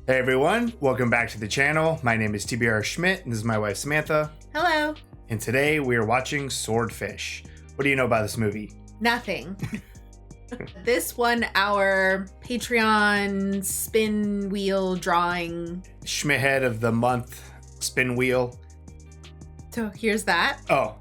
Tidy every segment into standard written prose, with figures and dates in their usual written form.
Hey everyone, welcome back to the channel. My name is TBR Schmitt, and this is my wife Samantha. Hello. And today we are watching Swordfish. What do you know about this movie? Nothing. This won our Patreon spin wheel drawing. Schmitt Head of the Month spin wheel. So here's that. Oh.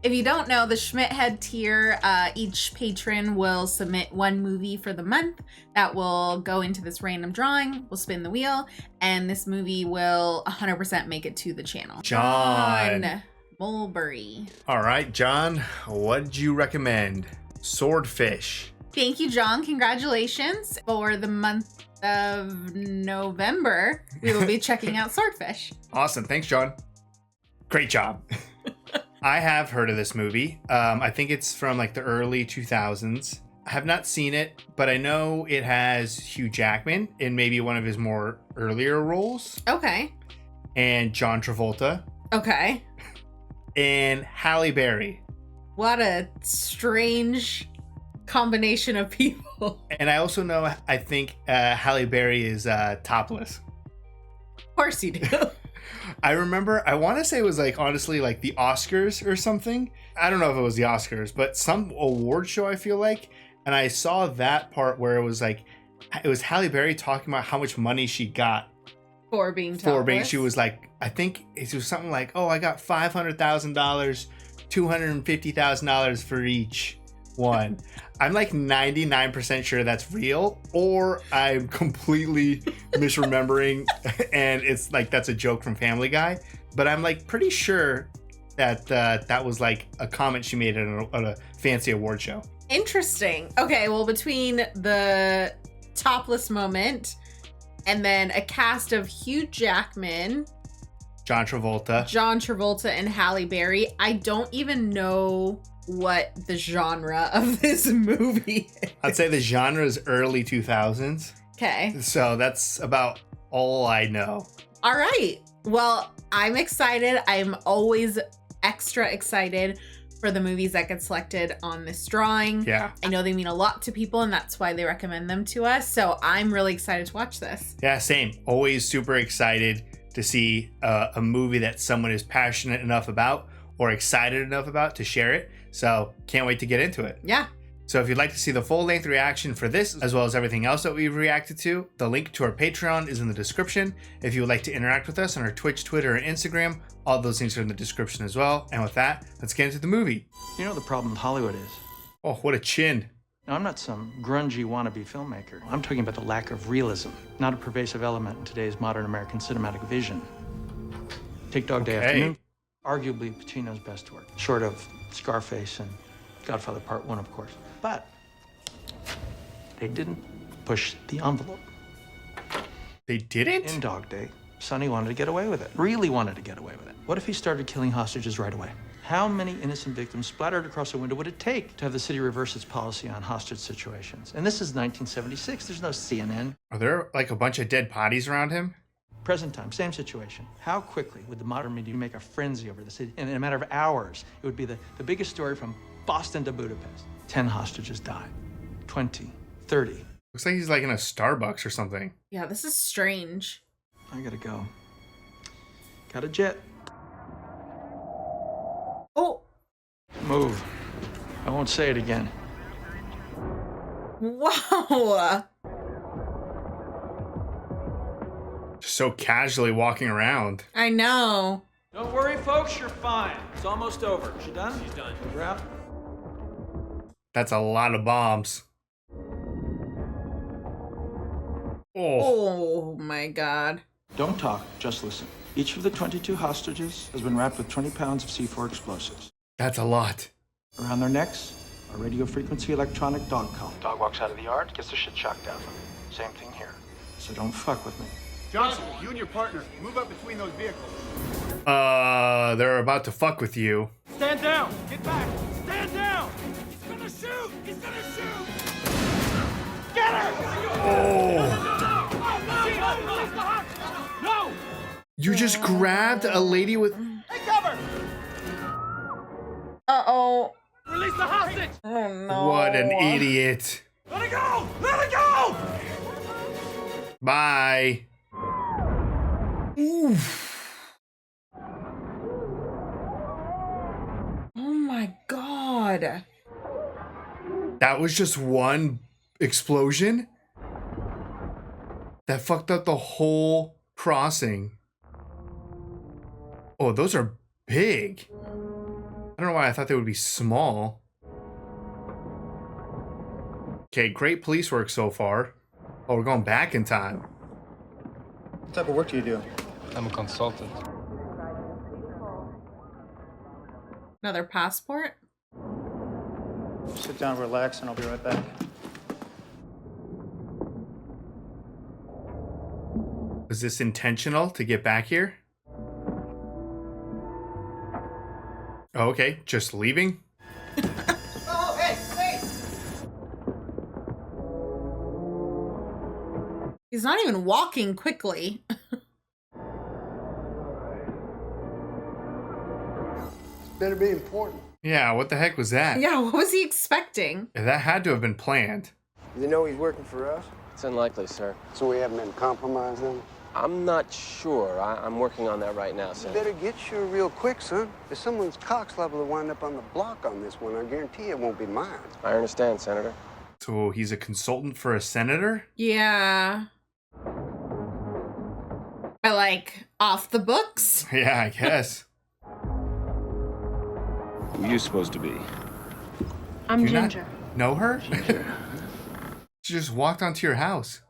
If you don't know, the Schmitt Head tier, each patron will submit one movie for the month that will go into this random drawing. We'll spin the wheel, and this movie will 100% make it to the channel. John Mulberry. All right, John, what did you recommend? Swordfish. Thank you, John. Congratulations. For the month of November, we will be checking out Swordfish. Awesome. Thanks, John. Great job. I have heard of this movie. I think it's from like the early 2000s. I have not seen it, but I know it has Hugh Jackman in maybe one of his more earlier roles. Okay. And John Travolta. Okay. And Halle Berry. What a strange combination of people. And I also know, I think Halle Berry is topless. Of course you do. I remember, I want to say it was like, honestly, like the Oscars or something. I don't know if it was the Oscars, but some award show, I feel like. And I saw that part where it was like, it was Halle Berry talking about how much money she got. For being topless. She was like, I think it was something like, oh, I got $500,000, $250,000 for each one. I'm like 99% sure that's real, or I'm completely misremembering and it's like that's a joke from Family Guy. But I'm like pretty sure that that was like a comment she made at a fancy award show. Interesting. Okay, well, between the topless moment and then a cast of Hugh Jackman, John Travolta, and Halle Berry, I don't even know what the genre of this movie is. I'd say the genre is early 2000s. Okay. So that's about all I know. All right. Well, I'm excited. I'm always extra excited for the movies that get selected on this drawing. Yeah. I know they mean a lot to people, and that's why they recommend them to us. So I'm really excited to watch this. Yeah, same. Always super excited to see a movie that someone is passionate enough about or excited enough about to share it. So can't wait to get into it. Yeah. So if you'd like to see the full-length reaction for this, as well as everything else that we've reacted to, the link to our Patreon is in the description. If you would like to interact with us on our Twitch, Twitter, and Instagram, all those links are in the description as well. And with that, let's get into the movie. You know what the problem with Hollywood is? Oh, what a chin. Now, I'm not some grungy wannabe filmmaker. I'm talking about the lack of realism, not a pervasive element in today's modern American cinematic vision. Take Dog Day Afternoon, arguably Pacino's best work, short of Scarface and Godfather Part 1, of course. But they didn't push the envelope. They didn't? In Dog Day, Sonny wanted to get away with it, really wanted to get away with it. What if he started killing hostages right away? How many innocent victims splattered across a window would it take to have the city reverse its policy on hostage situations? And this is 1976. There's no CNN. Are there like a bunch of dead bodies around him? Present time, same situation. How quickly would the modern media make a frenzy over the city? And in a matter of hours, it would be the biggest story from Boston to Budapest. 10 hostages died, 20, 30. Looks like he's like in a Starbucks or something. Yeah, this is strange. I gotta go. Got a jet. Oh. Move. I won't say it again. Wow. Just so casually walking around. I know. Don't worry, folks, you're fine. It's almost over. She done? She's done. You're out? That's a lot of bombs. Oh my God. Don't talk, just listen. Each of the 22 hostages has been wrapped with 20 pounds of C4 explosives. That's a lot. Around their necks, a radio frequency electronic dog collar. Dog walks out of the yard, gets the shit shocked out of him. Same thing here. So don't fuck with me. Johnson, you and your partner, move up between those vehicles. They're about to fuck with you. Stand down! Get back! Stand down! He's gonna shoot! He's gonna shoot! Get her! Oh! No! You just grabbed a lady with... Take cover! Uh-oh. Release the hostage! Oh, no. What an idiot. Let it go! Let it go! Bye. Oof. Oh my god. That was just one explosion that fucked up the whole crossing. Oh, those are big. I don't know why I thought they would be small. Okay, great police work so far. Oh, we're going back in time. What type of work do you do? I'm a consultant. Another passport? Sit down, relax, and I'll be right back. Was this intentional to get back here? Oh, okay, just leaving? Oh, hey, hey! He's not even walking quickly. Better be important. Yeah, what the heck was that? Yeah, what was he expecting? That had to have been planned. You know he's working for us? It's unlikely, sir. So we haven't been compromised then? I'm not sure. I'm working on that right now, You sir. better get sure real quick, son. If someone's cock's liable to wind up on the block on this one, I guarantee it won't be mine. I understand, Senator. So he's a consultant for a senator? Yeah. But like, off the books? Yeah, I guess. Who are you supposed to be? I'm Do you not Ginger. know her? She just walked onto your house.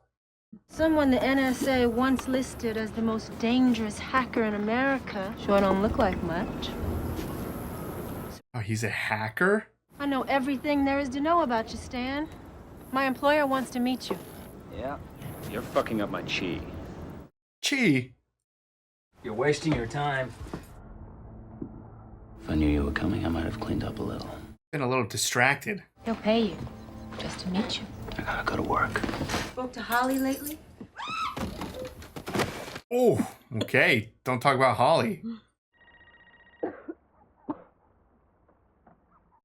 Someone the NSA once listed as the most dangerous hacker in America. Sure don't look like much. Oh, he's a hacker? I know everything there is to know about you, Stan. My employer wants to meet you. Yeah. You're fucking up my chi. Chi. You're wasting your time. If I knew you were coming, I might have cleaned up a little. Been a little distracted. He'll pay you just to meet you. I gotta go to work. Spoke to Holly lately? Oh, okay. Don't talk about Holly.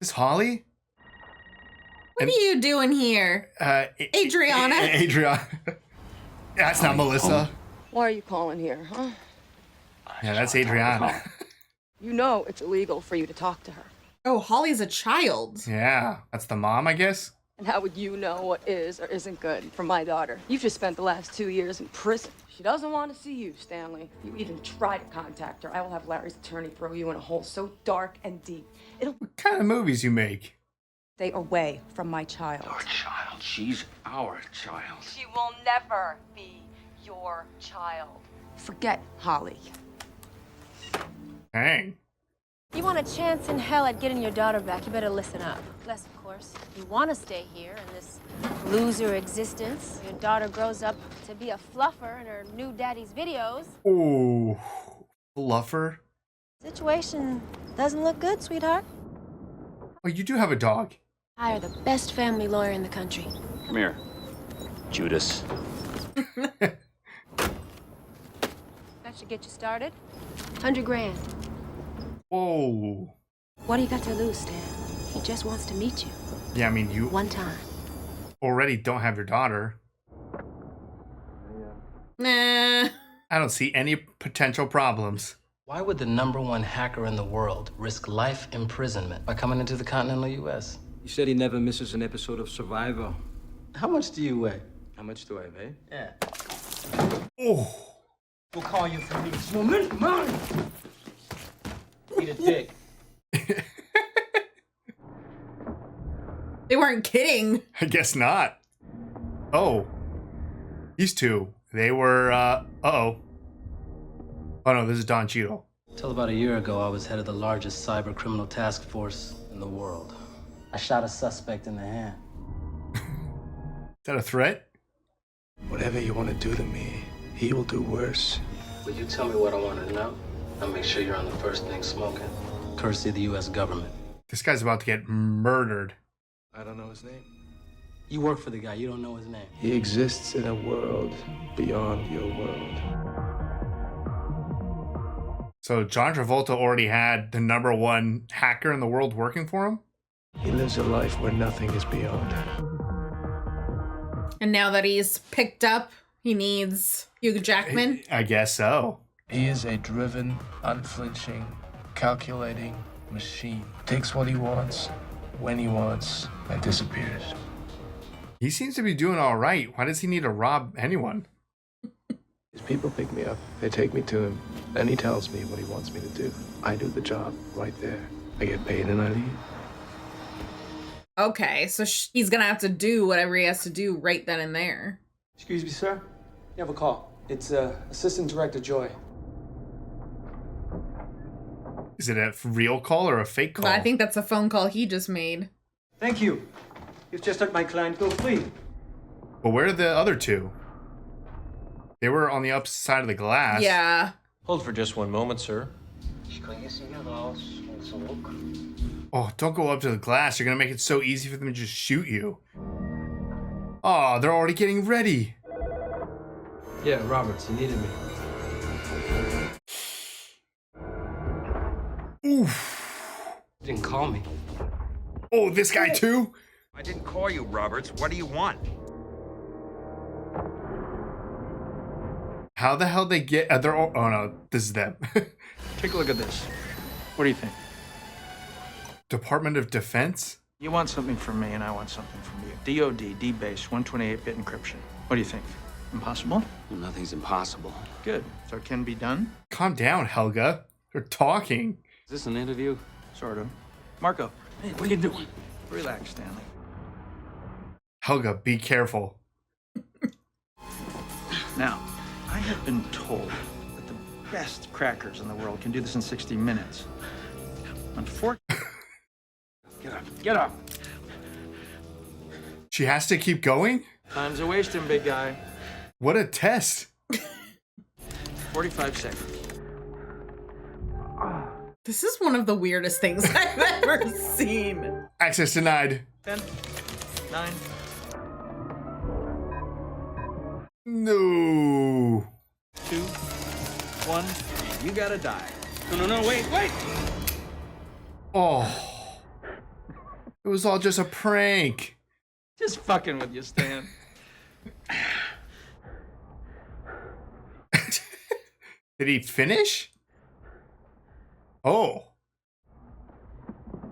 Is Holly? What are you doing here? Adriana? Adriana. That's not Melissa. Why are you calling here, huh? Yeah, that's Adriana. You know it's illegal for you to talk to her. Oh, Holly's a child. Yeah, that's the mom, I guess. And how would you know what is or isn't good for my daughter? You've just spent the last 2 years in prison. She doesn't want to see you, Stanley. If you even try to contact her, I will have Larry's attorney throw you in a hole so dark and deep. It'll What kind of movies you make? stay away from my child. Our child. She's our child. She will never be your child. Forget Holly. Dang. You want a chance in hell at getting your daughter back, you better listen up. Unless, of course, you want to stay here in this loser existence. Your daughter grows up to be a fluffer in her new daddy's videos. Oh, fluffer. Situation doesn't look good, sweetheart. Oh, you do have a dog. Hire the best family lawyer in the country. Come here, Judas. That should get you started. 100 grand. Whoa. What do you got to lose, Stan? He just wants to meet you. Yeah, I mean, you One time. already don't have your daughter. Nah. I don't see any potential problems. Why would the #1 hacker in the world risk life imprisonment by coming into the continental U.S.? He said he never misses an episode of Survivor. How much do you weigh? How much do I weigh? Yeah. Oh. We'll call you for this woman. Mine. Eat a dick. They weren't kidding. I guess not. Oh. These two. They were, uh-oh. Oh, no, this is Don Cheadle. Till about a year ago, I was head of the largest cyber criminal task force in the world. I shot a suspect in the hand. Is that a threat? Whatever you want to do to me, he will do worse. Will you tell me what I want to know? I'll make sure you're on the first thing smoking. Courtesy of the U.S. government. This guy's about to get murdered. I don't know his name. You work for the guy, you don't know his name. He exists in a world beyond your world. So John Travolta already had the #1 hacker in the world working for him? He lives a life where nothing is beyond. And now that he's picked up, He needs Hugh Jackman. I guess so. He is a driven, unflinching, calculating machine. Takes what he wants, when he wants, and disappears. He seems to be doing all right. Why does he need to rob anyone? His people pick me up. They take me to him. Then he tells me what he wants me to do. I do the job right there. I get paid and I leave. Okay, so he's gonna have to do whatever he has to do right then and there. Excuse me, sir. You have a call. It's Assistant Director Joy. Is it a real call or a fake call? I think that's a phone call he just made. Thank you. You've just let my client go free. But where are the other two? They were on the opposite side of the glass. Yeah. Hold for just one moment, sir. Oh, don't go up to the glass. You're going to make it so easy for them to just shoot you. Oh, they're already getting ready. Yeah, Roberts, you needed me. Oof. You didn't call me. Oh, this guy too? I didn't call you, Roberts. What do you want? How the hell they get... they're all... Oh, no. This is them. Take a look at this. What do you think? Department of Defense? You want something from me, and I want something from you. DOD, D-base, 128-bit encryption. What do you think? Impossible? Well, nothing's impossible. Good. So it can be done? Calm down, Helga. They're talking. Is this an interview? Sort of. Marco. Hey, what are you doing? Relax, Stanley. Helga, be careful. Now, I have been told that the best crackers in the world can do this in 60 minutes. Unfortunately... Get up. Get up. She has to keep going? Time's a wasting, big guy. What a test. 45 seconds. This is one of the weirdest things I've ever seen. Access denied. 10, 9. No. 2, 1. You gotta die. No, wait. Oh. It was all just a prank. Just fucking with you, Stan. Did he finish? Oh.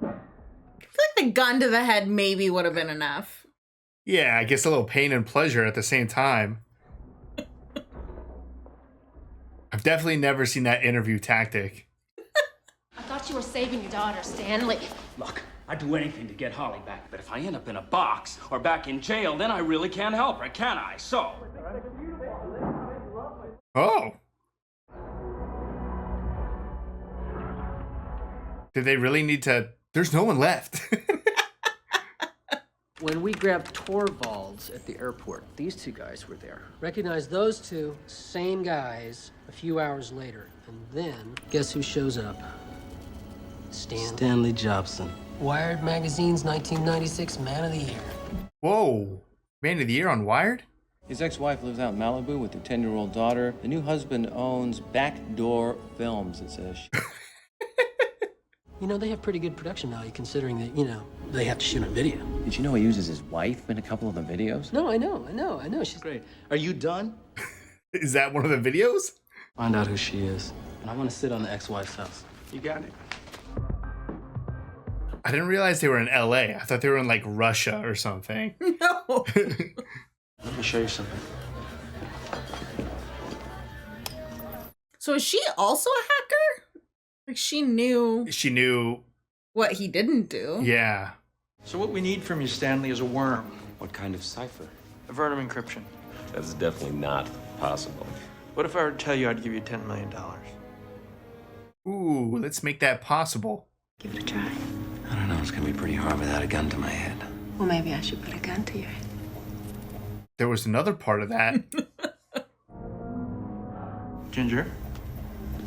I feel like the gun to the head maybe would have been enough. Yeah, I guess a little pain and pleasure at the same time. I've definitely never seen that interview tactic. I thought you were saving your daughter, Stanley. Look, I'd do anything to get Holly back, but if I end up in a box or back in jail, then I really can't help her, can I? So... Oh. Did they really need to... There's no one left. When we grabbed Torvalds at the airport, these two guys were there. Recognize those two, same guys, a few hours later. And then, guess who shows up? Stanley Jobson. Wired Magazine's 1996 Man of the Year. Whoa. Man of the Year on Wired? His ex-wife lives out in Malibu with their 10-year-old daughter. The new husband owns Backdoor Films, it says. You know, they have pretty good production value considering that, you know, they have to shoot a video. Did you know he uses his wife in a couple of the videos? No, I know. She's great. Are you done? Is that one of the videos? Find out who she is. And I want to sit on the ex-wife's house. You got it. I didn't realize they were in LA. I thought they were in like Russia or something. No. Let me show you something. So is she also a hacker? Like she knew what he didn't do. Yeah. So what we need from you, Stanley, is a worm. What kind of cipher? A Vernim encryption. That's definitely not possible. What if I were to tell you I'd give you $10 million? Ooh, let's make that possible. Give it a try. I don't know, it's gonna be pretty hard without a gun to my head. Well, maybe I should put a gun to your head. There was another part of that. Ginger?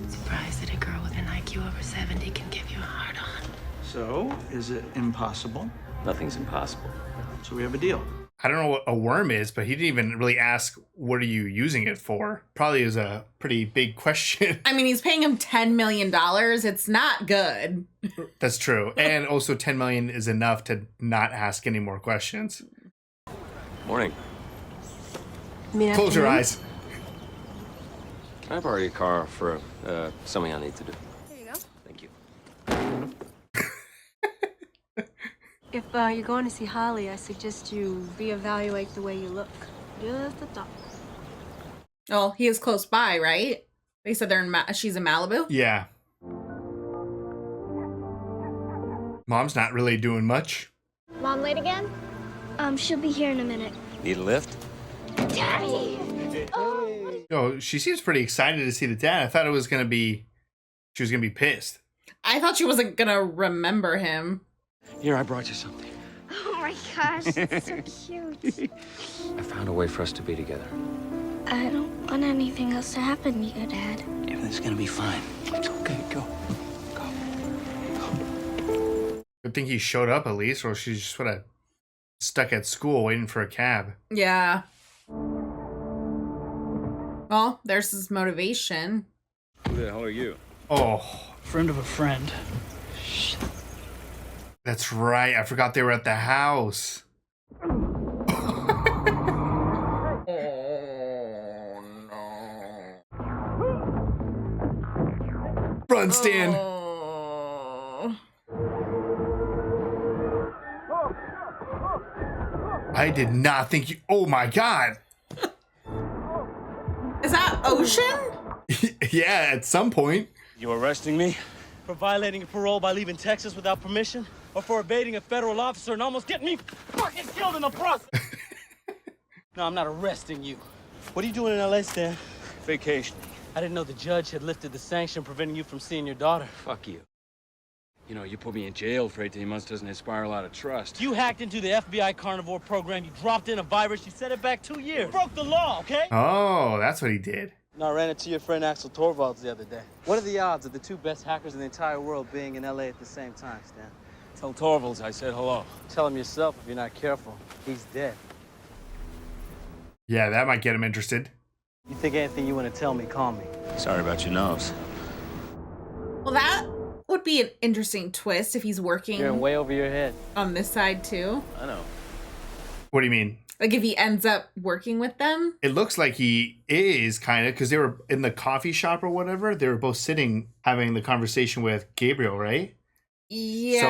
Surprised that a girl with an IQ over 70 can give you a hard-on. So, is it impossible? Nothing's impossible. So we have a deal. I don't know what a worm is, but he didn't even really ask, what are you using it for? Probably is a pretty big question. I mean, he's paying him $10 million. It's not good. That's true. And also 10 million is enough to not ask any more questions. Morning. Close your eyes. Can I borrow your car for something I need to do? There you go. Thank you. If you're going to see Holly, I suggest you reevaluate the way you look. Just a thought. Oh, he is close by, right? They said they're in she's in Malibu? Yeah. Mom's not really doing much. Mom late again? She'll be here in a minute. Need a lift? Daddy! Oh, she seems pretty excited to see the dad. I thought she was gonna be pissed. I thought she wasn't gonna remember him. Here, I brought you something. Oh my gosh, it's so cute. I found a way for us to be together. I don't want anything else to happen to you, Dad. Everything's gonna be fine. It's okay. Go. Good thing he showed up at least, or she's just would have stuck at school waiting for a cab. Yeah. Well, there's his motivation. Who the hell are you? Oh. Friend of a friend. That's right. I forgot they were at the house. Run, Stan. Oh. I did not think you. Oh my God. Is that Ocean? Yeah, at some point. You arresting me? For violating your parole by leaving Texas without permission? Or for evading a federal officer and almost getting me fucking killed in the process? No, I'm not arresting you. What are you doing in LA, Stan? Vacation. I didn't know the judge had lifted the sanction preventing you from seeing your daughter. Fuck you. You know, you put me in jail for 18 months doesn't inspire a lot of trust. You hacked into the FBI carnivore program, you dropped in a virus, you set it back 2 years. You broke the law, okay? Oh, that's what he did. No, I ran into your friend Axel Torvalds the other day. What are the odds of the two best hackers in the entire world being in LA at the same time, Stan? Tell Torvalds I said hello. Tell him yourself if you're not careful. He's dead. Yeah, that might get him interested. You think anything you want to tell me, call me. Sorry about your nose. Well, that would be an interesting twist if he's working You're way over your head. on this side too. I know. What do you mean? Like if he ends up working with them. It looks like he is kind of, because they were in the coffee shop or whatever. They were both sitting having the conversation with Gabriel, right? Yeah. So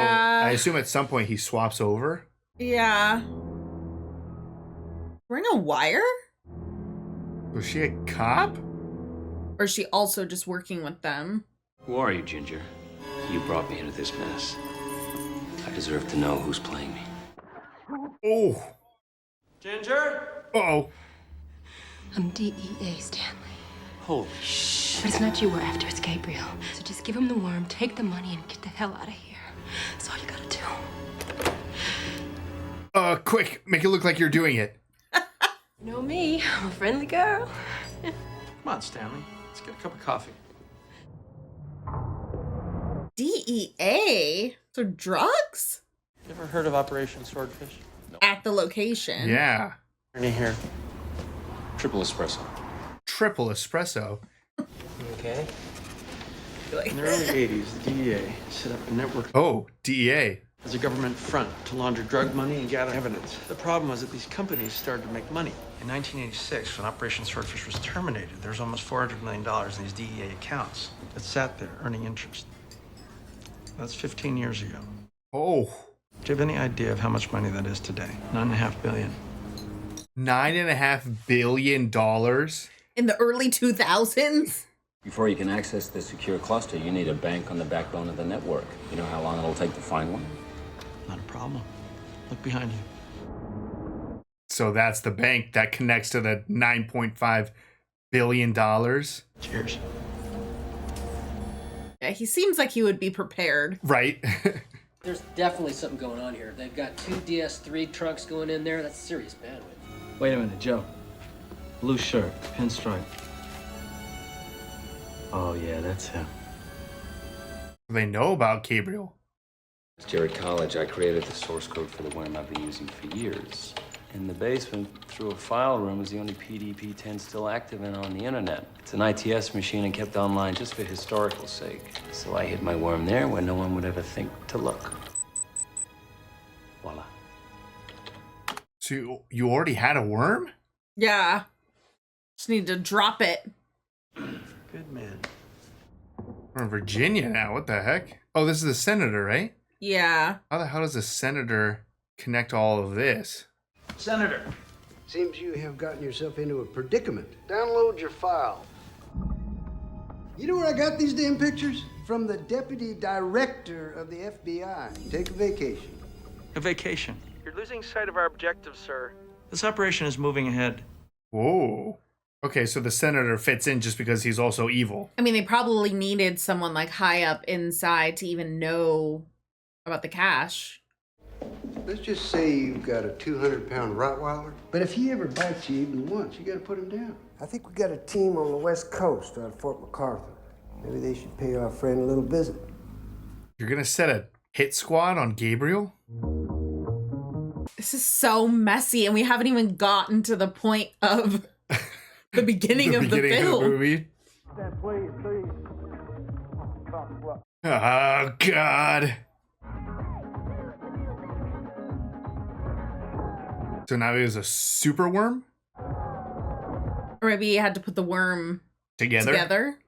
I assume at some point he swaps over. Yeah. Wearing a wire? Was she a cop? Or is she also just working with them? Who are you, Ginger? You brought me into this mess. I deserve to know who's playing me. Oh. Ginger? Uh-oh. I'm DEA, Stanley. Holy Shh. But it's not you we're after, it's Gabriel. So just give him the worm, take the money, and get the hell out of here. That's all you gotta do. Quick, make it look like you're doing it. You know me, I'm a friendly girl. Come on, Stanley. Let's get a cup of coffee. DEA? So drugs? You ever heard of Operation Swordfish? At the location. Yeah. Ernie here. Triple espresso. Triple espresso. Okay. In the early 80s, the DEA set up a network Oh, DEA. as a government front to launder drug money and gather evidence. The problem was that these companies started to make money. In 1986, when Operation Swordfish was terminated, there was almost $400 million in these DEA accounts that sat there earning interest. That's 15 years ago. Oh. Do you have any idea of how much money that is today? $9.5 billion. $9.5 billion? In the early 2000s? Before you can access the secure cluster, you need a bank on the backbone of the network. You know how long it'll take to find one? Not a problem. Look behind you. So that's the bank that connects to the $9.5 billion. Cheers. Yeah, he seems like he would be prepared. Right. There's definitely something going on here. They've got 2 DS3 trucks going in there. That's serious bandwidth. Wait a minute, Joe. Blue shirt, pinstripe. Oh, yeah, that's him. They know about Gabriel. At Jared College, I created the source code for the worm I've been using for years. In the basement, through a file room, is the only PDP-10 still active and on the internet. It's an ITS machine and kept online just for historical sake. So I hid my worm there where no one would ever think to look. Voila. So you already had a worm? Yeah. Just need to drop it. Good man. We're in Virginia now. What the heck? Oh, this is the senator, right? Yeah. How the hell does the senator connect all of this? Senator. Seems you have gotten yourself into a predicament. Download your file. You know where I got these damn pictures? From the deputy director of the FBI. Take a vacation. A vacation. You're losing sight of our objective, sir. This operation is moving ahead. Whoa. Okay, so the senator fits in just because he's also evil. I mean, they probably needed someone like high up inside to even know about the cash. Let's just say you've got a 200-pound Rottweiler, but if he ever bites you even once, you gotta put him down. I think we got a team on the West Coast out of Fort MacArthur. Maybe they should pay our friend a little visit. You're gonna set a hit squad on Gabriel? This is so messy, and we haven't even gotten to the point of the beginning of the film. Movie. Oh, God. So now he was a super worm? Or maybe he had to put the worm together.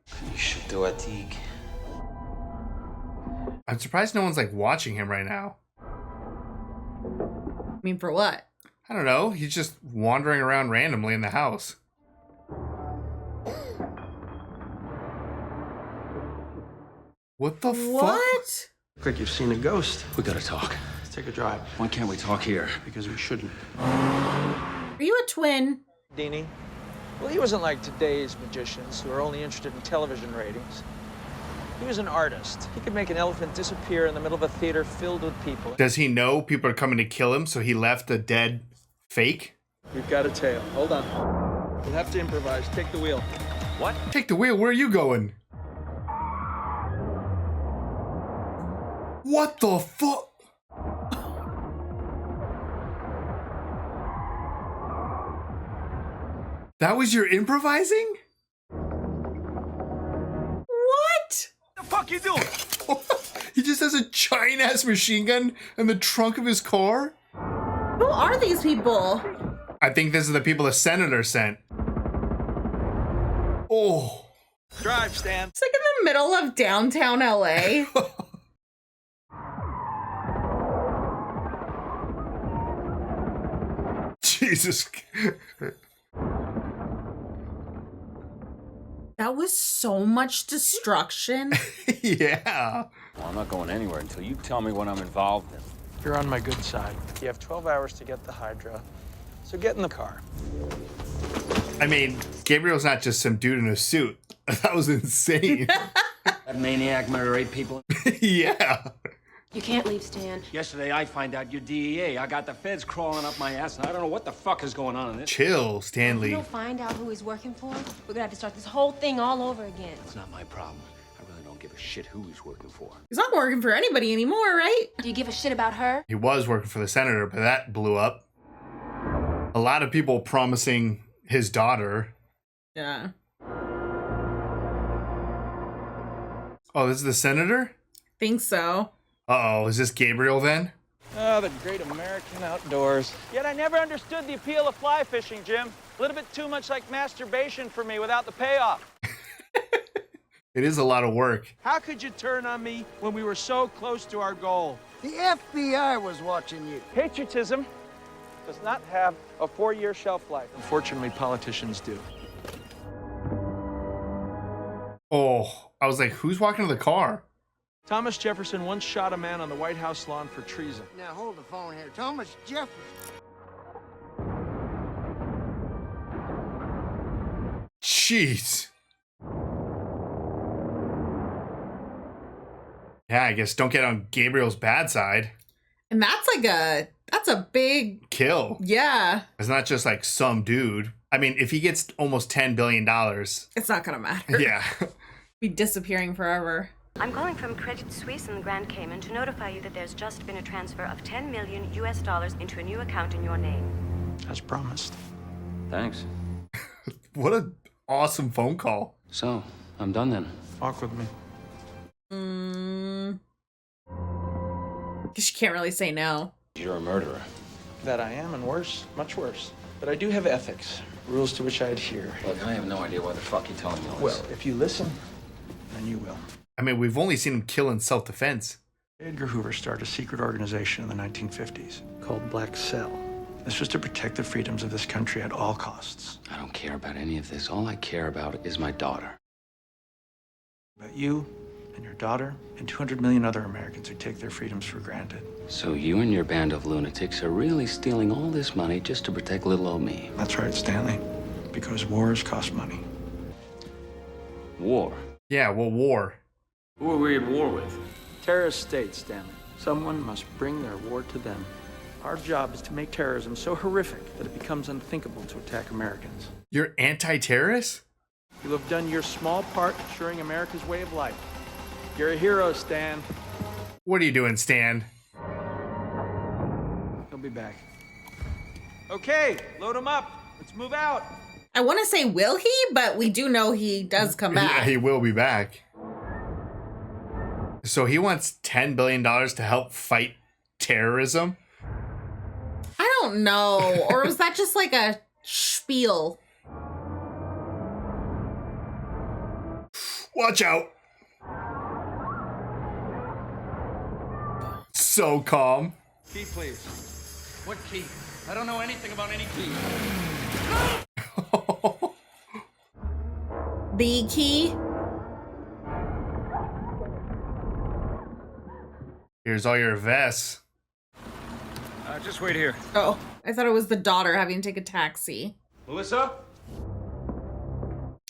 I'm surprised no one's like watching him right now. I mean, for what? I don't know. He's just wandering around randomly in the house. What the fuck? What? Look like you've seen a ghost. We gotta talk. Let's take a drive. Why can't we talk here? Because we shouldn't. Are you a twin? Deanie? Well, he wasn't like today's magicians who are only interested in television ratings. He was an artist. He could make an elephant disappear in the middle of a theater filled with people. Does he know people are coming to kill him, so he left a dead fake? We've got a tail. Hold on. We'll have to improvise. Take the wheel. What? Take the wheel. Where are you going? What the fuck? That was your improvising? What? The fuck you doing? He just has a giant ass machine gun in the trunk of his car? Who are these people? I think this is the people the senator sent. Oh. Drive, Stan. It's like in the middle of downtown LA. Jesus. That was so much destruction. Yeah. Well, I'm not going anywhere until you tell me what I'm involved in. You're on my good side. You have 12 hours to get the Hydra, so get in the car. I mean, Gabriel's not just some dude in a suit. That was insane. That maniac murdered 8 people. Yeah. You can't leave, Stan. Yesterday, I find out you're DEA. I got the feds crawling up my ass, and I don't know what the fuck is going on in this. Chill, If Stanley. we don't find out who he's working for, we're gonna have to start this whole thing all over again. It's not my problem. I really don't give a shit who he's working for. He's not working for anybody anymore, right? Do you give a shit about her? He was working for the senator, but that blew up. A lot of people promising his daughter. Yeah. Oh, this is the senator? Think so. Uh-oh, is this Gabriel then? Oh, the great American outdoors. Yet I never understood the appeal of fly fishing, Jim. A little bit too much like masturbation for me without the payoff. It is a lot of work. How could you turn on me when we were so close to our goal? The FBI was watching you. Patriotism does not have a 4-year shelf life. Unfortunately, politicians do. Oh, I was like, who's walking to the car? Thomas Jefferson once shot a man on the White House lawn for treason. Now hold the phone here. Thomas Jefferson. Jeez. Yeah, I guess don't get on Gabriel's bad side. And that's a big Kill. Yeah. It's not just like some dude. I mean, if he gets almost $10 billion. It's not gonna matter. Yeah. Be disappearing forever. I'm calling from Credit Suisse in the Grand Cayman to notify you that there's just been a transfer of $10 million into a new account in your name. As promised. Thanks. What an awesome phone call. So, I'm done then. Walk with me. Guess you can't really say no. You're a murderer. That I am, and worse, much worse. But I do have ethics. Rules to which I adhere. Look, I have no idea why the fuck you're telling me all this. Well, if you listen, then you will. I mean, we've only seen him kill in self-defense. Edgar Hoover started a secret organization in the 1950s called Black Cell. This was to protect the freedoms of this country at all costs. I don't care about any of this. All I care about is my daughter. But you and your daughter and 200 million other Americans who take their freedoms for granted. So you and your band of lunatics are really stealing all this money just to protect little old me? That's right, Stanley. Because wars cost money. War? Yeah, well, war. Who are we at war with? Terrorist states, Stanley. Someone must bring their war to them. Our job is to make terrorism so horrific that it becomes unthinkable to attack Americans. You're anti-terrorist? You have done your small part ensuring America's way of life. You're a hero, Stan. What are you doing, Stan? He'll be back. Okay, load him up. Let's move out. I want to say will he, but we do know he does come back. Yeah, he will be back. So he wants $10 billion to help fight terrorism? I don't know. Or was that just like a spiel? Watch out. So calm. Key, please. What key? I don't know anything about any key. The key? Here's all your vests. Just wait here. Oh, I thought it was the daughter having to take a taxi. Melissa?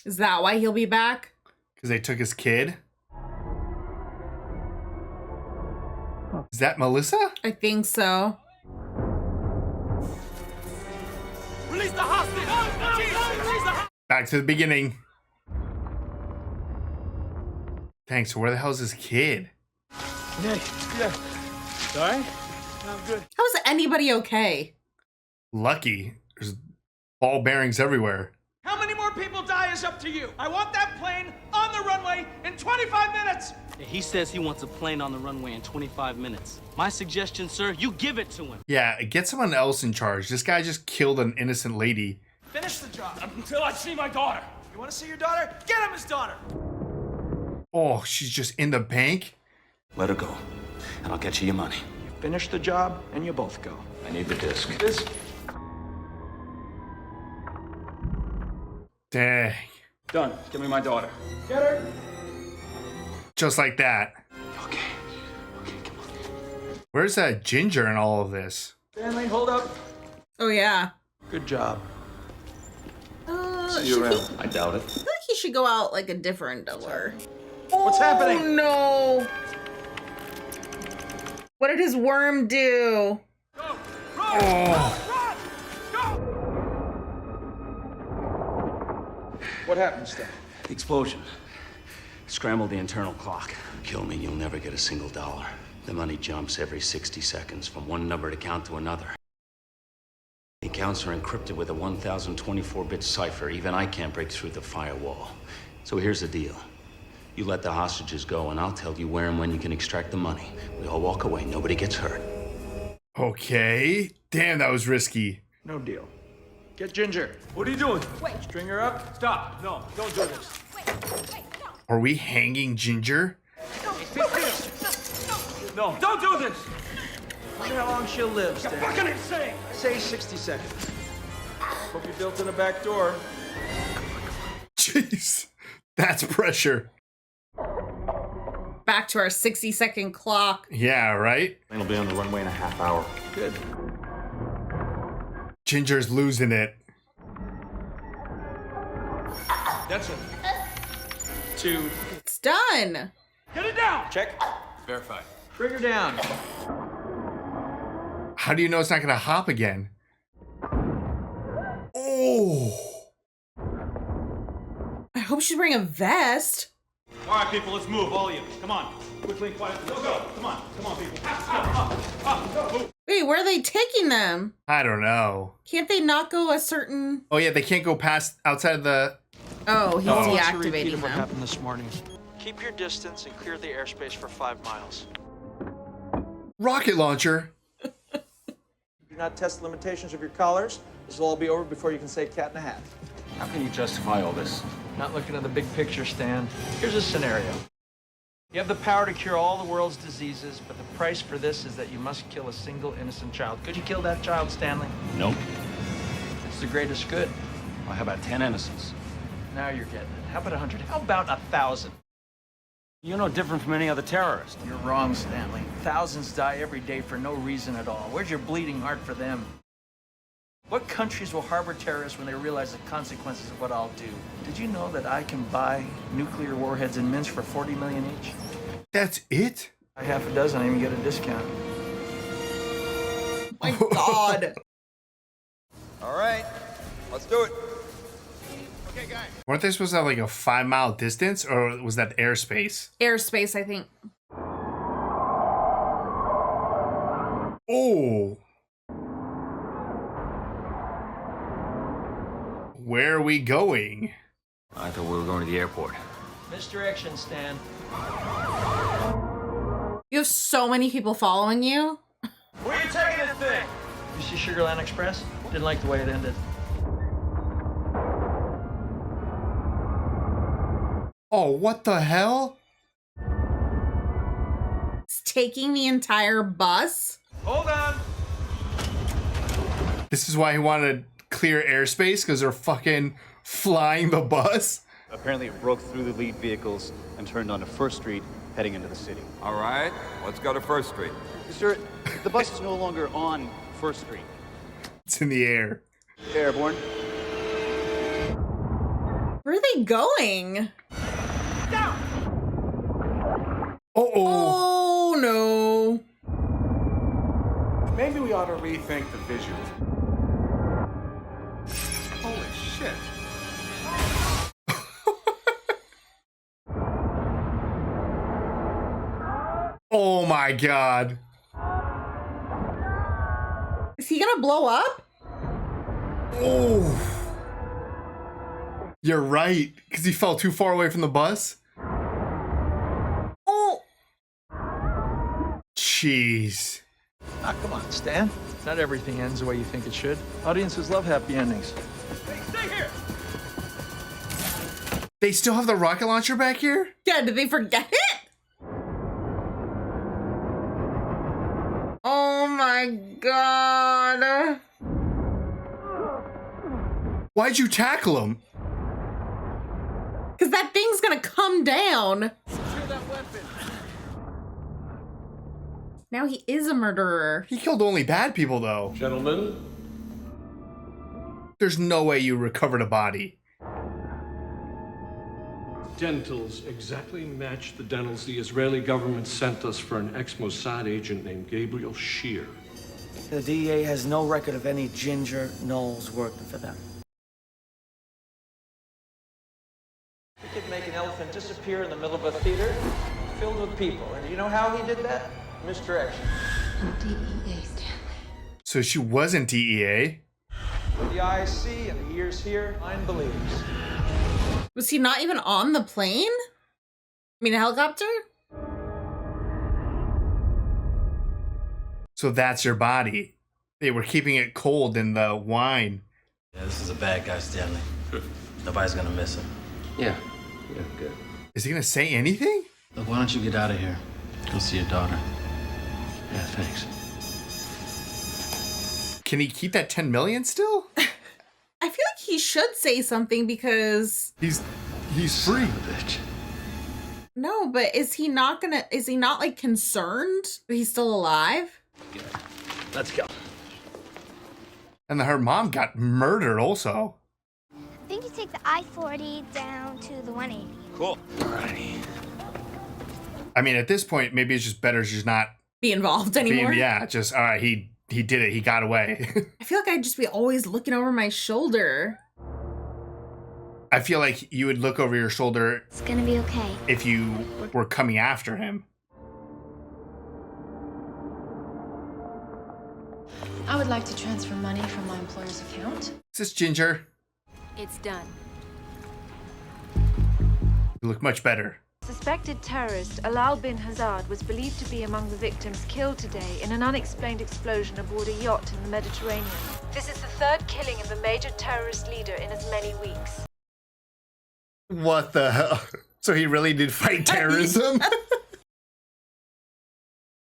Is that why he'll be back? Because they took his kid? Is that Melissa? I think so. Release the hostage! Release the hostage! Back to the beginning. Thanks. Where the hell's his kid? Yeah. Sorry? I'm good. How is anybody okay? Lucky. There's ball bearings everywhere. How many more people die is up to you. I want that plane on the runway in 25 minutes. Yeah, he says he wants a plane on the runway in 25 minutes. My suggestion, sir, you give it to him. Yeah, get someone else in charge. This guy just killed an innocent lady. Finish the job until I see my daughter. You want to see your daughter? Get him his daughter. Oh, she's just in the bank? Let her go, and I'll get you your money. You finish the job, and you both go. I need the disc. This. Dang. Done. Give me my daughter. Get her. Just like that. Okay, come on. Where's that Ginger in all of this? Stanley, hold up. Oh, yeah. Good job. See you around. I doubt it. I feel like he should go out like a different door. What's happening? Oh, no. What did his worm do? Go! Run! Oh. Run! Go! What happened, Stan? The explosion. Scrambled the internal clock. Kill me, you'll never get a single dollar. The money jumps every 60 seconds from one numbered account to another. The accounts are encrypted with a 1024-bit cipher. Even I can't break through the firewall. So here's the deal. You let the hostages go, and I'll tell you where and when you can extract the money. We all walk away. Nobody gets hurt. Okay. Damn, that was risky. No deal. Get Ginger. What are you doing? Wait. String her up. Stop. No, don't do this. Are we hanging Ginger? No, don't do this. Wonder how long she'll live, You're Stan. fucking insane. Say 60 seconds. Hope you built in a back door. Jeez. That's pressure. Back to our 60-second clock. Yeah, right? Plane will be on the runway in a half hour. Good. Ginger's losing it. That's it. 2. It's done. Get it down. Check. Verify. Bring her down. How do you know it's not going to hop again? Oh. I hope she's wearing a vest. All right, people, let's move. All of you. Come on. Quickly and quietly. Go, go. Come on. Come on, people. Up. Move. Wait, where are they taking them? I don't know. Can't they not go a certain... Oh, yeah, they can't go past outside of the... Oh, he's What's your repeat deactivating of what them. happened this morning? Keep your distance and clear the airspace for 5 miles. rocket launcher. Do not test the limitations of your collars. This will all be over before you can say cat in a hat. How can you justify all this? Not looking at the big picture, Stan. Here's a scenario. You have the power to cure all the world's diseases, but the price for this is that you must kill a single innocent child. Could you kill that child, Stanley? Nope. It's the greatest good. Well, how about 10 innocents? Now you're getting it. How about 100? How about 1,000? You're no different from any other terrorist. You're wrong, Stanley. Thousands die every day for no reason at all. Where's your bleeding heart for them? What countries will harbor terrorists when they realize the consequences of what I'll do? Did you know that I can buy nuclear warheads in Minsk for $40 million each? That's it? I half a dozen, I even get a discount. My God. All right, let's do it. Okay, guys. Weren't they supposed to have like a 5-mile distance, or was that airspace? Airspace, I think. Oh. Where are we going? I thought we were going to the airport. Misdirection, Stan. You have so many people following you. Where are you taking this thing? You see Sugarland Express? Didn't like the way it ended. Oh, what the hell? It's taking the entire bus. Hold on. This is why he wanted to clear airspace, because they're fucking flying the bus. Apparently it broke through the lead vehicles and turned onto First Street, heading into the city. All right, let's go to First Street. Sir, the bus is no longer on First Street. It's in the air. Airborne. Where are they going? Oh no. Maybe we ought to rethink the vision. Holy shit. Oh my God. Is he gonna blow up? Oh. You're right, because he fell too far away from the bus. Oh. Jeez. Ah, come on, Stan. Not everything ends the way you think it should. Audiences love happy endings. Stay here! They still have the rocket launcher back here? Yeah, did they forget it? Oh my God. Why'd you tackle him? Because that thing's gonna come down. Secure that weapon. Now he is a murderer. He killed only bad people, though. Gentlemen. There's no way you recovered a body. Dentals exactly match the dentals the Israeli government sent us for an ex-Mossad agent named Gabriel Shear. The DEA has no record of any Ginger Knowles working for them. He could make an elephant disappear in the middle of a theater filled with people. And do you know how he did that? Misdirection. DEA, Stanley. So she wasn't DEA. With the eyes see and the ears hear, mind believes. Was he not even on the plane? I mean, a helicopter? So that's your body. They were keeping it cold in the wine. Yeah, this is a bad guy, Stanley. Nobody's gonna miss him. Yeah, good. Is he gonna say anything? Look, why don't you get out of here? Go see your daughter. Yeah, thanks. Can he keep that 10 million still? I feel like he should say something because he's free. Bitch. No, but is he not like concerned that he's still alive? Let's go. And her mom got murdered also. I think you take the I-40 down to the 180. Cool. Alrighty. I mean, at this point, maybe it's just better just not be involved anymore. Just all right. He did it. He got away. I feel like I'd just be always looking over my shoulder. I feel like you would look over your shoulder. It's gonna be okay. If you were coming after him. I would like to transfer money from my employer's account. Is this Ginger? It's done. You look much better. Suspected terrorist Alal bin Hazard was believed to be among the victims killed today in an unexplained explosion aboard a yacht in the Mediterranean. This is the third killing of a major terrorist leader in as many weeks. What the hell? So he really did fight terrorism?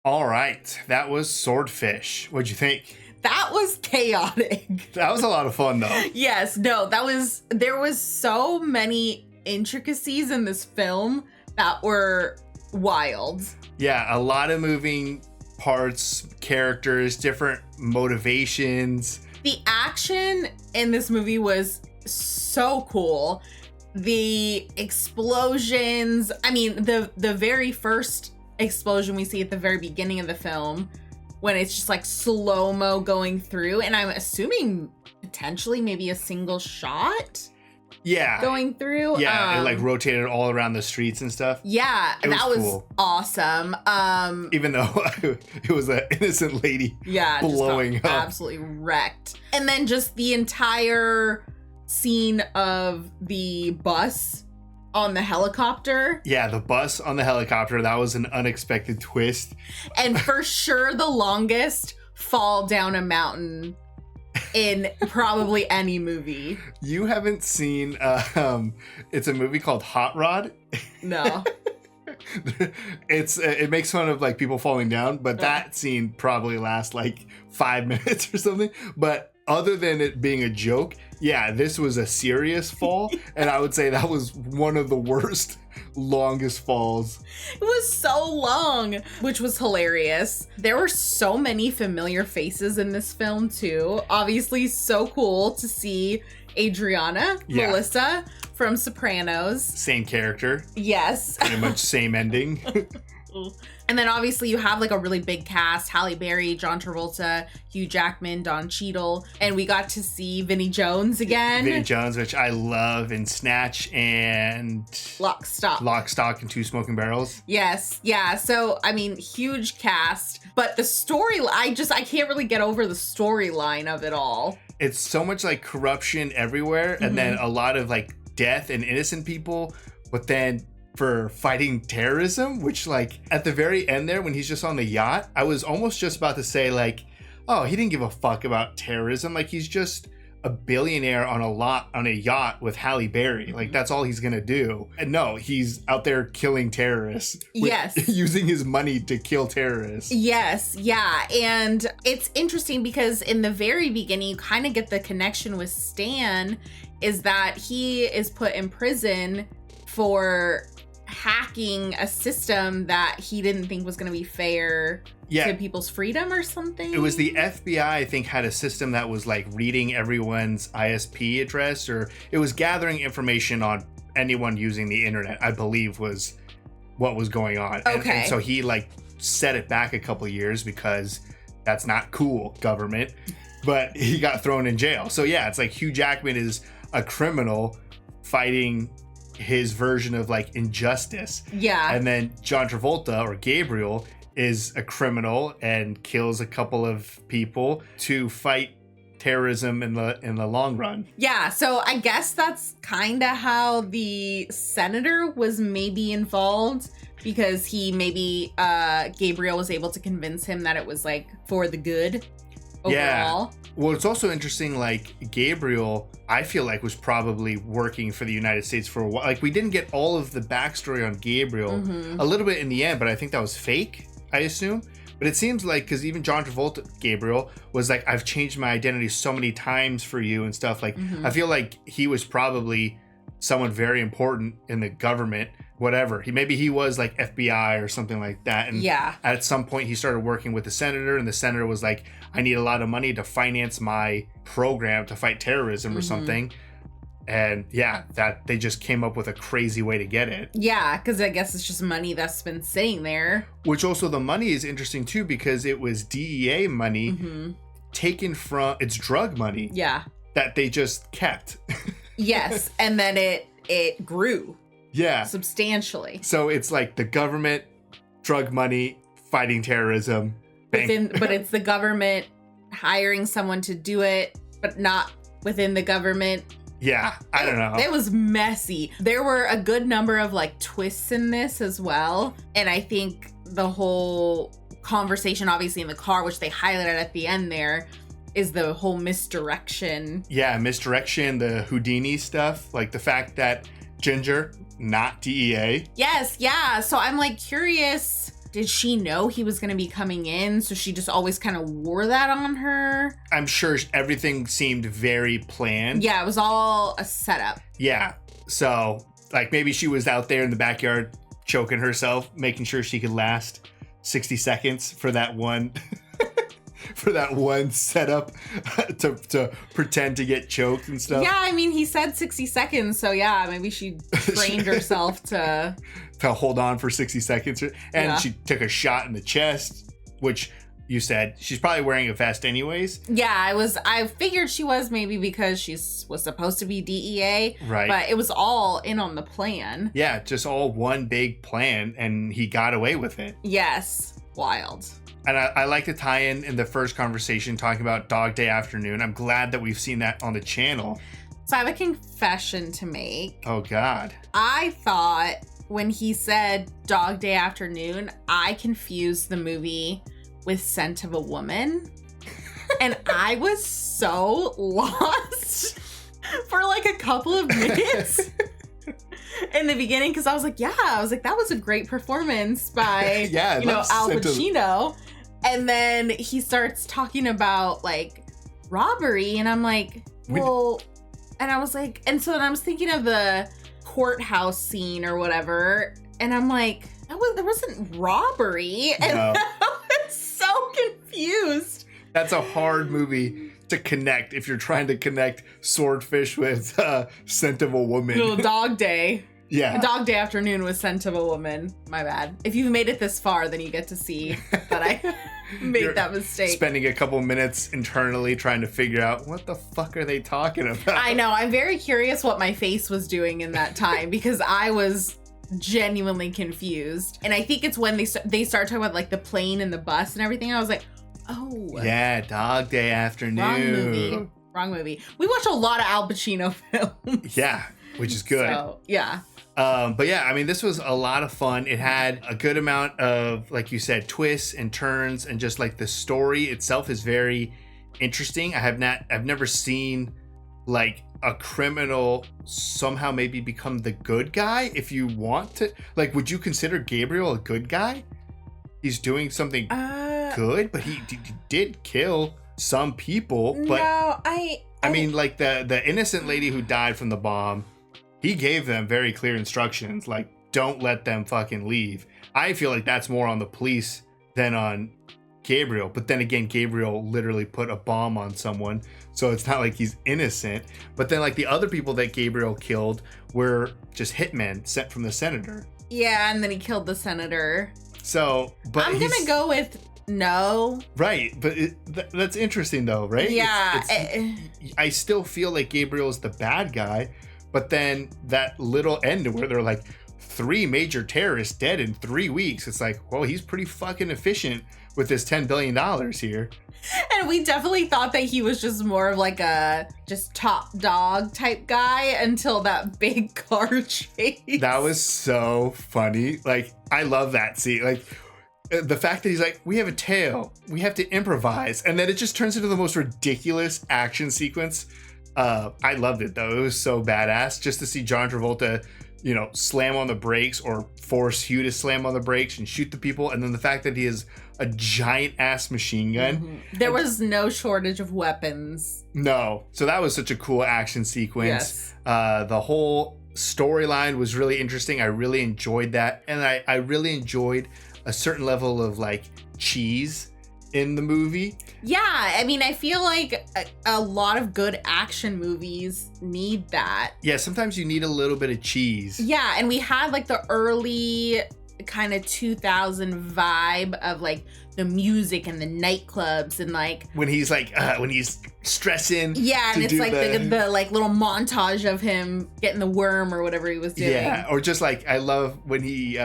All right, that was Swordfish. What'd you think? That was chaotic. That was a lot of fun, though. Yes, no, there was so many intricacies in this film that were wild. Yeah, a lot of moving parts, characters, different motivations. The action in this movie was so cool. The explosions, I mean, the very first explosion we see at the very beginning of the film, when it's just like slow-mo going through, and I'm assuming potentially maybe a single shot going through. Yeah, it like rotated all around the streets and stuff. Yeah, that was cool. Awesome. Even though it was an innocent lady blowing just got up. absolutely wrecked. And then just the entire scene of the bus on the helicopter. Yeah, the bus on the helicopter, that was an unexpected twist. And for sure the longest fall down a mountain in probably any movie. You haven't seen it's a movie called Hot Rod. No. It makes fun of like people falling down, but that scene probably lasts like 5 minutes or something. But other than it being a joke, yeah, this was a serious fall, and I would say that was one of the worst, longest falls. It was so long, which was hilarious. There were so many familiar faces in this film too. Obviously, so cool to see Adriana, Melissa from Sopranos. Same character. Yes. Pretty much same ending. And then obviously you have like a really big cast: Halle Berry, John Travolta, Hugh Jackman, Don Cheadle, and we got to see Vinnie Jones again. Vinnie Jones, which I love in Snatch and Lock, Stock, and Two Smoking Barrels. Yes, yeah. So I mean, huge cast, but the story, I can't really get over the storyline of it all. It's so much like corruption everywhere, and then a lot of like death and innocent people, but then for fighting terrorism, which like at the very end there when he's just on the yacht, I was almost just about to say like, oh, he didn't give a fuck about terrorism. Like he's just a billionaire on a yacht with Halle Berry. Like that's all he's gonna do. And no, he's out there killing terrorists. Yes. Using his money to kill terrorists. Yes, yeah. And it's interesting because in the very beginning, you kind of get the connection with Stan, is that he is put in prison for hacking a system that he didn't think was going to be fair to people's freedom or something. It was the FBI, I think, had a system that was like reading everyone's ISP address, or it was gathering information on anyone using the internet, I believe was what was going on. Okay. And so he like set it back a couple of years because that's not cool, government. But he got thrown in jail. So yeah, it's like Hugh Jackman is a criminal fighting his version of like injustice. Yeah. And then John Travolta, or Gabriel, is a criminal and kills a couple of people to fight terrorism in the long run. Yeah, so I guess that's kind of how the senator was maybe involved, because he maybe Gabriel was able to convince him that it was like for the good overall. Yeah. Well, it's also interesting, like Gabriel, I feel like was probably working for the United States for a while. Like we didn't get all of the backstory on Gabriel, a little bit in the end, but I think that was fake, I assume. But it seems like, because even John Travolta, Gabriel, was like, I've changed my identity so many times for you and stuff. Like, I feel like he was probably someone very important in the government, whatever. Maybe he was like FBI or something like that. And at some point he started working with the senator, and the senator was like, I need a lot of money to finance my program to fight terrorism or something. And yeah, that they just came up with a crazy way to get it. Yeah, because I guess it's just money that's been sitting there. Which also, the money is interesting too, because it was DEA money taken from, it's drug money. Yeah. That they just kept. Yes, and then it grew. Yeah. Substantially. So it's like the government, drug money, fighting terrorism. But it's the government hiring someone to do it, but not within the government Yeah, I don't know. It was messy. There were a good number of like twists in this as well. And I think the whole conversation, obviously in the car, which they highlighted at the end there, is the whole misdirection. Yeah, misdirection, the Houdini stuff, like the fact that Ginger, not DEA. Yes, yeah. So I'm like curious, did she know he was going to be coming in? So she just always kind of wore that on her? I'm sure everything seemed very planned. Yeah, it was all a setup. Yeah. So, like, maybe she was out there in the backyard choking herself, making sure she could last 60 seconds for that one for that one setup to pretend to get choked and stuff. Yeah, I mean, he said 60 seconds, so yeah, maybe she trained herself to hold on for 60 seconds. And she took a shot in the chest, which you said she's probably wearing a vest anyways. Yeah, I figured she was, maybe because she was supposed to be DEA. Right. But it was all in on the plan. Yeah, just all one big plan, and he got away with it. Yes. Wild. And I like the tie-in in the first conversation talking about Dog Day Afternoon. I'm glad that we've seen that on the channel. So I have a confession to make. Oh, God. I thought when he said Dog Day Afternoon, I confused the movie with Scent of a Woman. And I was so lost for like a couple of minutes in the beginning, because I was like, that was a great performance by, Al Pacino. And then he starts talking about like robbery, and I'm like, well, and I was like, and so then I was thinking of the courthouse scene or whatever, and I'm like, there wasn't robbery, and I was so confused. That's a hard movie to connect if you're trying to connect Swordfish with Scent of a Woman. No, Dog Day. Yeah. Dog Day Afternoon was Scent of a Woman. My bad. If you've made it this far, then you get to see that I made that mistake. Spending a couple minutes internally trying to figure out what the fuck are they talking about. I know. I'm very curious what my face was doing in that time, because I was genuinely confused. And I think it's when they start talking about like the plane and the bus and everything. I was like, oh. Yeah, Dog Day Afternoon. Wrong movie. We watch a lot of Al Pacino films. Yeah, which is good. So, yeah. But yeah, I mean, this was a lot of fun. It had a good amount of, like you said, twists and turns, and just like the story itself is very interesting. I've never seen like a criminal somehow maybe become the good guy. If you want to, like, would you consider Gabriel a good guy? He's doing something good, but he did kill some people. But no, I mean, like the innocent lady who died from the bomb, he gave them very clear instructions, like, don't let them fucking leave. I feel like that's more on the police than on Gabriel. But then again, Gabriel literally put a bomb on someone, so it's not like he's innocent. But then, like, the other people that Gabriel killed were just hitmen sent from the senator. Yeah, and then he killed the senator. So, but I'm gonna go with no. Right, but that's interesting though, right? Yeah. I still feel like Gabriel's the bad guy, but then that little end where they're like 3 major terrorists dead in 3 weeks. It's like, well, he's pretty fucking efficient with his $10 billion here. And we definitely thought that he was just more of like a just top dog type guy until that big car chase. That was so funny. Like, I love that scene. Like, the fact that he's like, we have a tail, we have to improvise, and then it just turns into the most ridiculous action sequence. I loved it though. It was so badass just to see John Travolta, slam on the brakes or force Hugh to slam on the brakes and shoot the people. And then the fact that he has a giant ass machine gun. Mm-hmm. There was no shortage of weapons. No. So that was such a cool action sequence. Yes. The whole storyline was really interesting. I really enjoyed that. And I really enjoyed a certain level of like cheese in the movie. Yeah, I mean, I feel like a lot of good action movies need that. Yeah, sometimes you need a little bit of cheese. Yeah, and we had like the early kind of 2000 vibe of like the music and the nightclubs and like when he's like when he's stressing. Yeah, and it's like the like little montage of him getting the worm or whatever he was doing. Yeah, or just like I love when he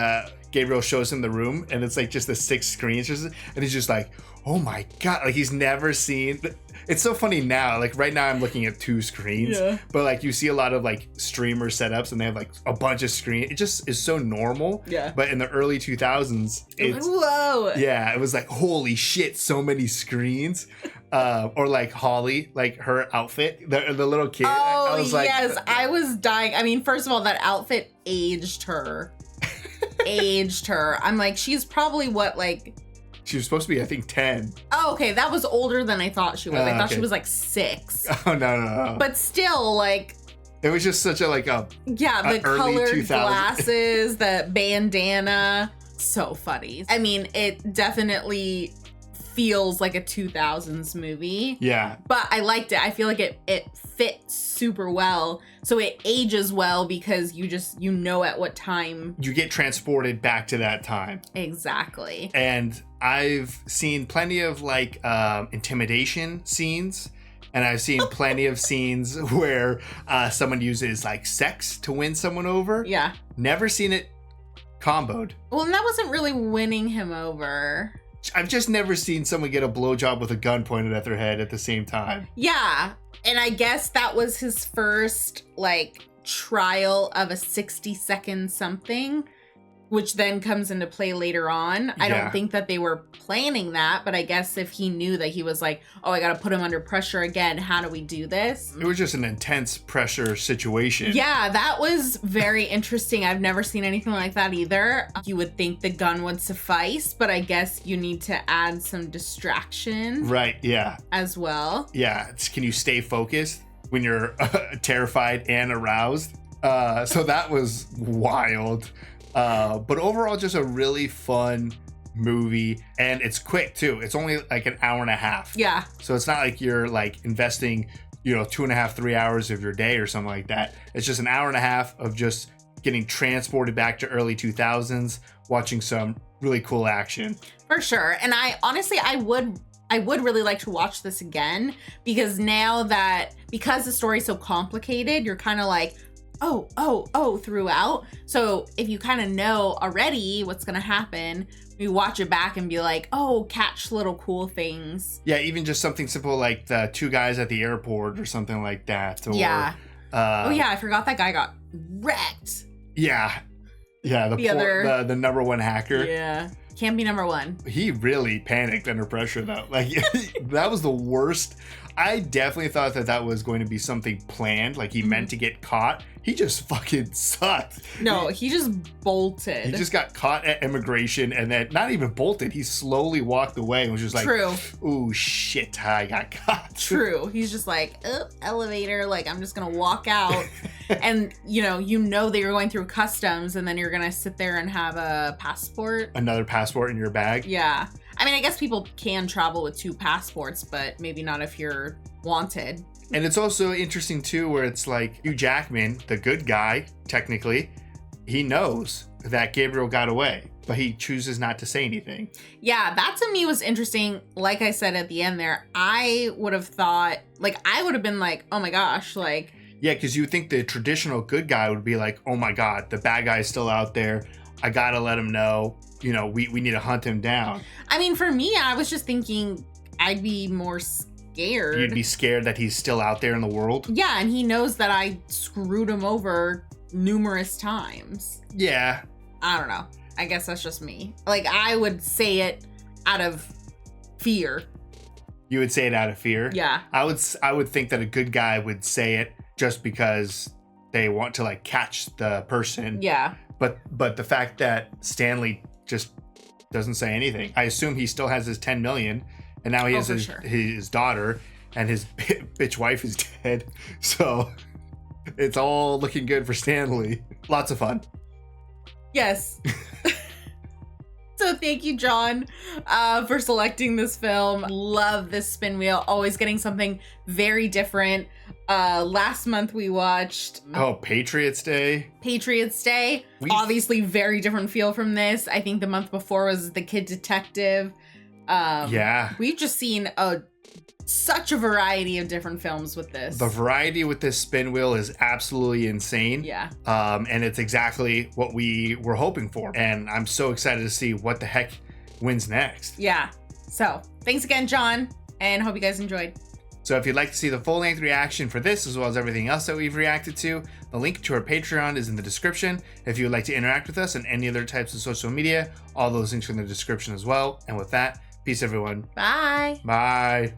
Gabriel shows him the room, and it's like just the 6 screens, and he's just like, oh my God, like he's never seen. It's so funny now, like right now I'm looking at 2 screens, but like you see a lot of like streamer setups and they have like a bunch of screens. It just is so normal. Yeah. But in the early 2000s, it's whoa. Yeah, it was like, holy shit, so many screens. Or like Holly, like her outfit, the little kid. Oh, I was like, yes, I was dying. I mean, first of all, that outfit aged her. I'm like, she's probably what, like... She was supposed to be, I think, 10. Oh, okay, that was older than I thought she was. I thought okay. she was like 6. Oh, no. But still, like... It was just such a, like, a... Yeah, the colored 2000s. glasses, the bandana. So funny. I mean, it definitely feels like a 2000s movie. Yeah. But I liked it. I feel like it fits super well. So it ages well because you know at what time. You get transported back to that time. Exactly. And I've seen plenty of like intimidation scenes. And I've seen plenty of scenes where someone uses like sex to win someone over. Yeah. Never seen it comboed. Well, and that wasn't really winning him over. I've just never seen someone get a blowjob with a gun pointed at their head at the same time. Yeah. And I guess that was his first like trial of a 60-second something, which then comes into play later on. I don't think that they were planning that, but I guess if he knew that he was like, oh, I got to put him under pressure again. How do we do this? It was just an intense pressure situation. Yeah, that was very interesting. I've never seen anything like that either. You would think the gun would suffice, but I guess you need to add some distraction. Right, yeah. As well. Yeah, can you stay focused when you're terrified and aroused? So that was wild. But overall, just a really fun movie, and it's quick too. It's only like an hour and a half. Yeah. So it's not like you're like investing, 2.5, 3 hours of your day or something like that. It's just an hour and a half of just getting transported back to early 2000s, watching some really cool action. For sure. And I would really like to watch this again, because now because the story's so complicated, you're kind of like, oh throughout. So if you kind of know already what's gonna happen, you watch it back and be like, oh, catch little cool things. Yeah, even just something simple like the 2 guys at the airport or something like that. Or, yeah. I forgot that guy got wrecked. Yeah. Yeah, the number 1 hacker. Yeah. Can't be number 1. He really panicked under pressure though. Like that was the worst. I definitely thought that was going to be something planned. Like he meant to get caught. He just fucking sucked. No, he just bolted. He just got caught at immigration and then not even bolted. He slowly walked away and was just like, True. Oh shit, I got caught. True. He's just like, elevator. Like I'm just going to walk out. And you know that you're going through customs and then you're going to sit there and have a passport. Another passport in your bag. Yeah. I mean, I guess people can travel with 2 passports, but maybe not if you're wanted. And it's also interesting too, where it's like Hugh Jackman, the good guy, technically, he knows that Gabriel got away, but he chooses not to say anything. Yeah, that to me was interesting. Like I said at the end there, I would have thought, like, I would have been like, oh my gosh, like. Yeah, because you would think the traditional good guy would be like, oh my God, the bad guy is still out there. I gotta let him know. We need to hunt him down. I mean, for me, I was just thinking I'd be more scared. You'd be scared that he's still out there in the world? Yeah, and he knows that I screwed him over numerous times. Yeah. I don't know. I guess that's just me. Like, I would say it out of fear. You would say it out of fear? Yeah. I would think that a good guy would say it just because they want to like catch the person. Yeah. But the fact that Stanley just doesn't say anything. I assume he still has his 10 million and now he has his daughter and his bitch wife is dead. So it's all looking good for Stanley. Lots of fun. Yes. So thank you, John, for selecting this film. Love this spin wheel. Always getting something very different. Last month we watched Patriots Day. Obviously very different feel from this. I think the month before was The Kid Detective. We've just seen such a variety of different films with this. The variety with this spin wheel is absolutely insane. Yeah. And it's exactly what we were hoping for. And I'm so excited to see what the heck wins next. Yeah. So thanks again, John, and hope you guys enjoyed. So if you'd like to see the full-length reaction for this, as well as everything else that we've reacted to, the link to our Patreon is in the description. If you would like to interact with us on any other types of social media, all those links are in the description as well. And with that, peace everyone. Bye. Bye.